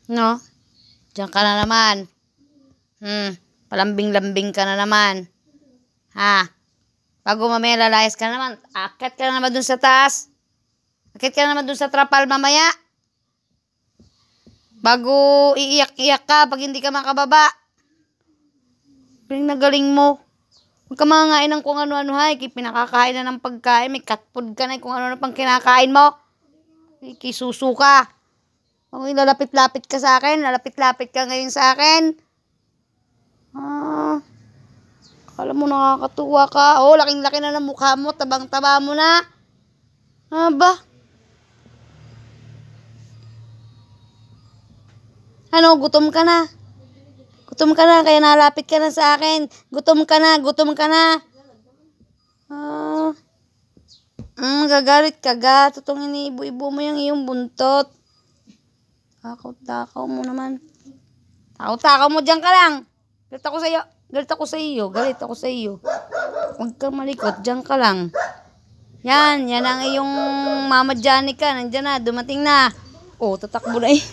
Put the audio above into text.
No? Diyan ka na naman. Palambing-lambing ka na naman. Ha? Bago mamaya lalayas ka naman, akit ka na naman dun sa taas. Akit ka na naman dun sa trapal mamaya. Bago iiyak-iyak ka pag hindi ka makababa. Galing na galing mo. Huwag ka mangangain ng kung ano-ano hay. Pinakakain na ng pagkain. May cat food ka na kung ano-ano pang kinakain mo. Kisusu ka. Kung lalapit-lapit ka sa akin, lalapit-lapit ka ngayon sa akin. Akala mo nakakatuwa ka. Oh, laking-laki na ng mukha mo. Tabang-taba mo na. Aba. Ano, gutom ka na. Gutom ka na, kaya nalapit ka na sa akin. Gutom ka na, gutom ka na. Gagalit ka ga. Tutong iniibo-ibo mo yung iyong buntot. Takaw-takaw mo naman. Takaw-takaw mo, dyan ka lang. Galit ako sa iyo. Galit ako sa iyo. Galit ako sa iyo. Huwag kang malikot, dyan ka lang. Yan ang iyong mama Janica. Nandyan na, dumating na. Oh, tatakbo na eh.